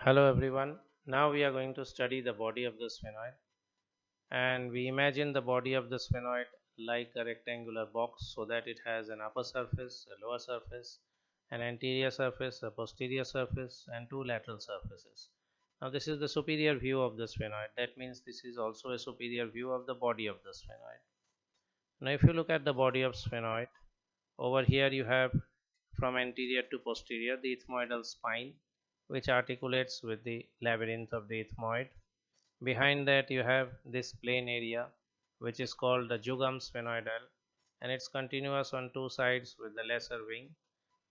Hello everyone. Now we are going to study the body of the sphenoid, and we imagine the body of the sphenoid like a rectangular box so that it has an upper surface, a lower surface, an anterior surface, a posterior surface, and two lateral surfaces. Now this is the superior view of the sphenoid. That means this is also a superior view of the body of the sphenoid. Now if you look at the body of sphenoid, over here you have from anterior to posterior the ethmoidal spine, which articulates with the labyrinth of the ethmoid. Behind that you have this plain area which is called the jugum sphenoidal, and it's continuous on two sides with the lesser wing.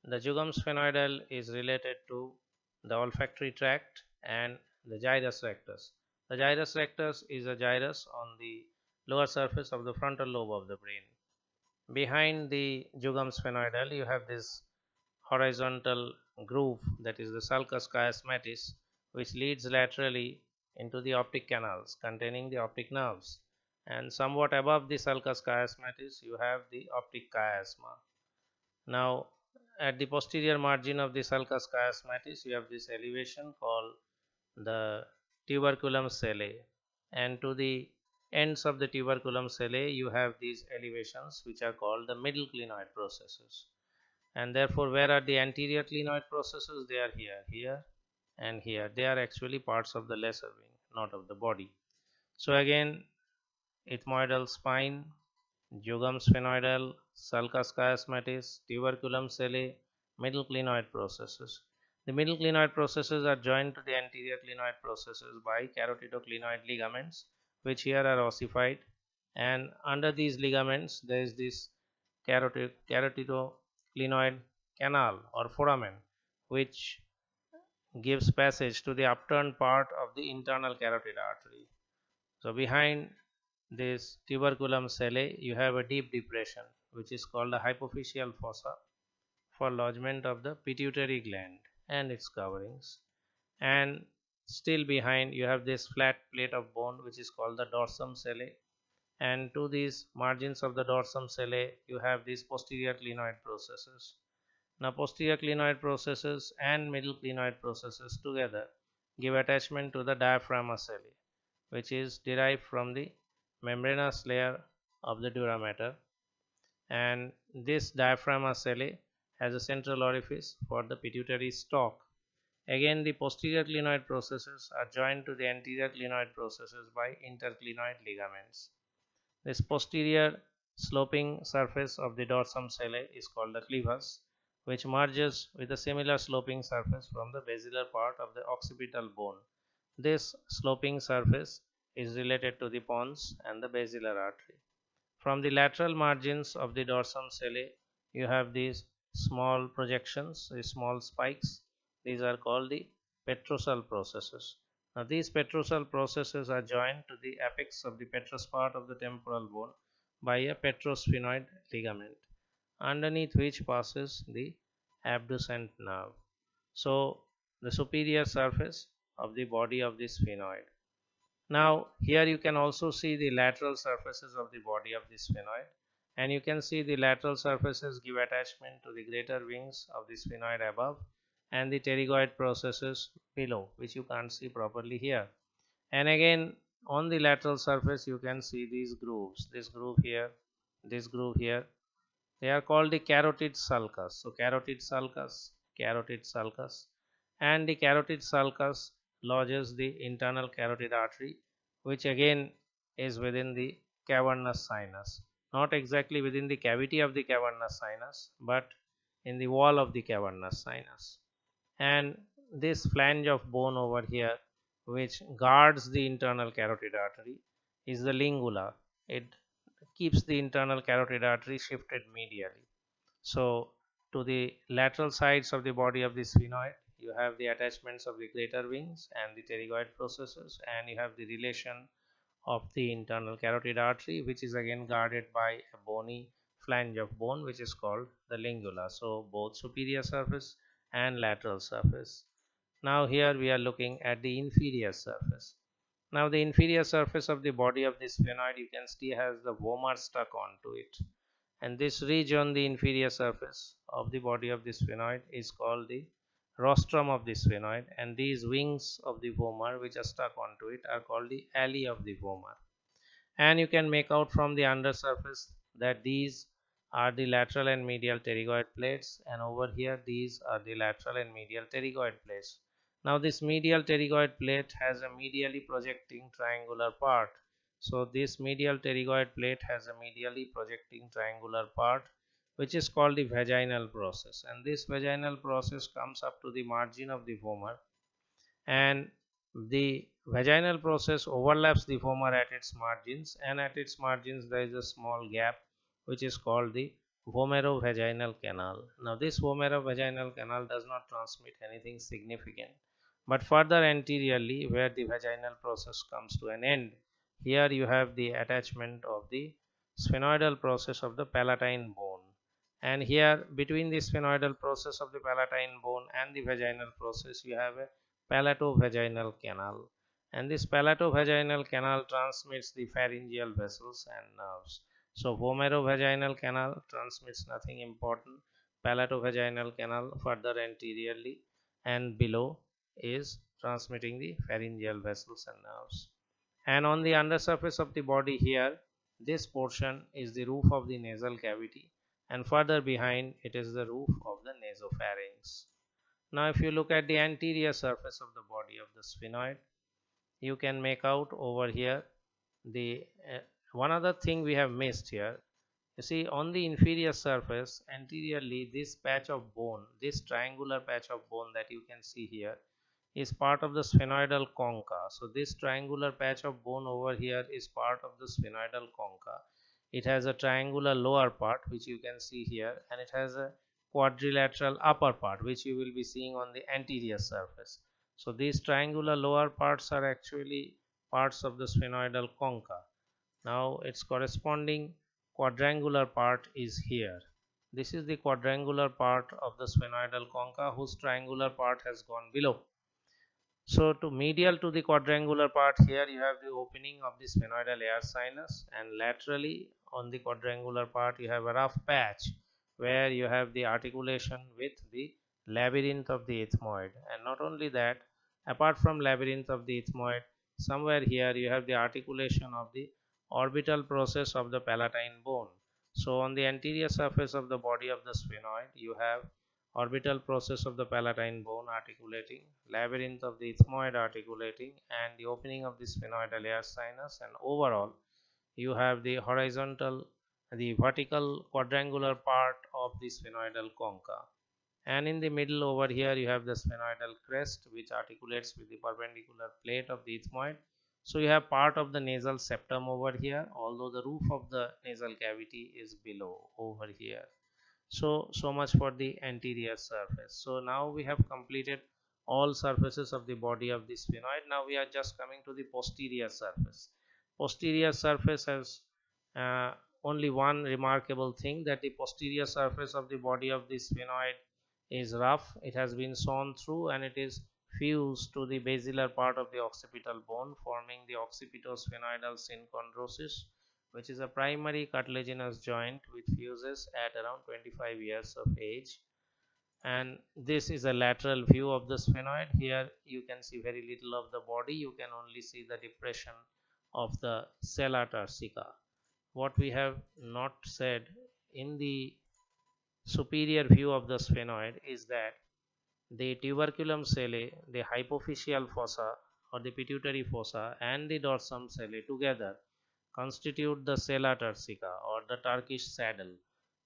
The jugum sphenoidal is related to the olfactory tract and the gyrus rectus. The gyrus rectus is a gyrus on the lower surface of the frontal lobe of the brain. Behind the jugum sphenoidal you have this horizontal groove, that is the sulcus chiasmatis, which leads laterally into the optic canals containing the optic nerves, and somewhat above the sulcus chiasmatis you have the optic chiasma. Now at the posterior margin of the sulcus chiasmatis you have this elevation called the tuberculum sellae, and to the ends of the tuberculum sellae you have these elevations which are called the middle clinoid processes. And therefore where are the anterior clinoid processes? They are here and here. They are actually parts of the lesser wing, not of the body. So again, ethmoidal spine, jugum sphenoidal, sulcus chiasmatis, tuberculum sellae, middle clinoid processes. The middle clinoid processes are joined to the anterior clinoid processes by carotidoclinoid ligaments, which here are ossified, and under these ligaments there is this carotidoclinoid canal or foramen, which gives passage to the upturned part of the internal carotid artery. So behind this tuberculum sellae you have a deep depression which is called the hypophyseal fossa for lodgement of the pituitary gland and its coverings. And still behind you have this flat plate of bone which is called the dorsum sellae, and to these margins of the dorsum sellae you have these posterior clinoid processes. Now posterior clinoid processes and middle clinoid processes together give attachment to the diaphragma sellae, which is derived from the membranous layer of the dura mater, and this diaphragma sellae has a central orifice for the pituitary stalk. Again, the posterior clinoid processes are joined to the anterior clinoid processes by interclinoid ligaments. This posterior sloping surface of the dorsum sellae is called the clevus, which merges with a similar sloping surface from the basilar part of the occipital bone. This sloping surface is related to the pons and the basilar artery. From the lateral margins of the dorsum sellae, you have these small projections, these small spikes. These are called the petrosal processes. Now, these petrosal processes are joined to the apex of the petrous part of the temporal bone by a petrosphenoid ligament, underneath which passes the abducent nerve. So, the superior surface of the body of the sphenoid. Now here you can also see the lateral surfaces of the body of the sphenoid, and you can see the lateral surfaces give attachment to the greater wings of the sphenoid above and the pterygoid processes below, which you can't see properly here. And again on the lateral surface you can see these grooves, this groove here, this groove here. They are called the carotid sulcus. So carotid sulcus, and the carotid sulcus lodges the internal carotid artery, which again is within the cavernous sinus, not exactly within the cavity of the cavernous sinus, but in the wall of the cavernous sinus. And this flange of bone over here, which guards the internal carotid artery, is the lingula. It keeps the internal carotid artery shifted medially. So, to the lateral sides of the body of the sphenoid, you have the attachments of the greater wings and the pterygoid processes, and you have the relation of the internal carotid artery, which is again guarded by a bony flange of bone, which is called the lingula. So, both superior surface and lateral surface. Now, here we are looking at the inferior surface. Now, the inferior surface of the body of the sphenoid you can see has the vomer stuck onto it, and this ridge on the inferior surface of the body of the sphenoid is called the rostrum of the sphenoid, and these wings of the vomer which are stuck onto it are called the ali of the vomer. And you can make out from the undersurface that these are the lateral and medial pterygoid plates, and over here these are the lateral and medial pterygoid plates. Now this medial pterygoid plate has a medially projecting triangular part. So this medial pterygoid plate has a medially projecting triangular part which is called the vaginal process, and this vaginal process comes up to the margin of the vomer, and the vaginal process overlaps the vomer at its margins, and at its margins there is a small gap which is called the vomerovaginal canal. Now this vomerovaginal canal does not transmit anything significant, but further anteriorly where the vaginal process comes to an end, here you have the attachment of the sphenoidal process of the palatine bone, and here between the sphenoidal process of the palatine bone and the vaginal process you have a palatovaginal canal, and this palatovaginal canal transmits the pharyngeal vessels and nerves. So vomerovaginal canal transmits nothing important, palatovaginal canal further anteriorly and below is transmitting the pharyngeal vessels and nerves. And on the undersurface of the body here, this portion is the roof of the nasal cavity, and further behind it is the roof of the nasopharynx. Now if you look at the anterior surface of the body of the sphenoid, you can make out over here the one other thing we have missed here. You see on the inferior surface anteriorly, this patch of bone, this triangular patch of bone that you can see here, is part of the sphenoidal concha. So this triangular patch of bone over here is part of the sphenoidal concha. It has a triangular lower part which you can see here, and it has a quadrilateral upper part which you will be seeing on the anterior surface. So these triangular lower parts are actually parts of the sphenoidal concha. Now its corresponding quadrangular part is here. This is the quadrangular part of the sphenoidal concha whose triangular part has gone below. So to medial to the quadrangular part, here you have the opening of the sphenoidal air sinus, and laterally on the quadrangular part you have a rough patch where you have the articulation with the labyrinth of the ethmoid. And not only that, apart from labyrinth of the ethmoid, somewhere here you have the articulation of the orbital process of the palatine bone. So on the anterior surface of the body of the sphenoid you have orbital process of the palatine bone articulating, labyrinth of the ethmoid articulating, and the opening of the sphenoidal air sinus, and overall you have the vertical quadrangular part of the sphenoidal concha. And in the middle over here you have the sphenoidal crest which articulates with the perpendicular plate of the ethmoid. So you have part of the nasal septum over here, although the roof of the nasal cavity is below over here. So much for the anterior surface. So now we have completed all surfaces of the body of the sphenoid. Now we are just coming to the posterior surface. Posterior surface has uh, only one remarkable thing, that the posterior surface of the body of the sphenoid is rough. It has been sawn through and it is fused to the basilar part of the occipital bone, forming the occipitosphenoidal synchondrosis, which is a primary cartilaginous joint which fuses at around 25 years of age. And this is a lateral view of the sphenoid. Here you can see very little of the body, you can only see the depression of the sella turcica. What we have not said in the superior view of the sphenoid is that the tuberculum sellae, the hypophyseal fossa or the pituitary fossa, and the dorsum sellae together constitute the sella turcica or the Turkish saddle.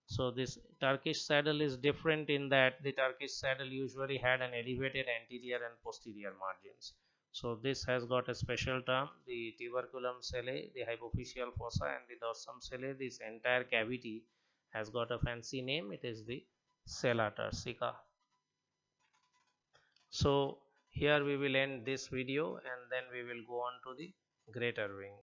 So this Turkish saddle is different in that the Turkish saddle usually had an elevated anterior and posterior margins. So this has got a special term, the tuberculum sellae, the hypophyseal fossa, and the dorsum sellae. This entire cavity has got a fancy name. It is the sella turcica. So here we will end this video and then we will go on to the greater wing.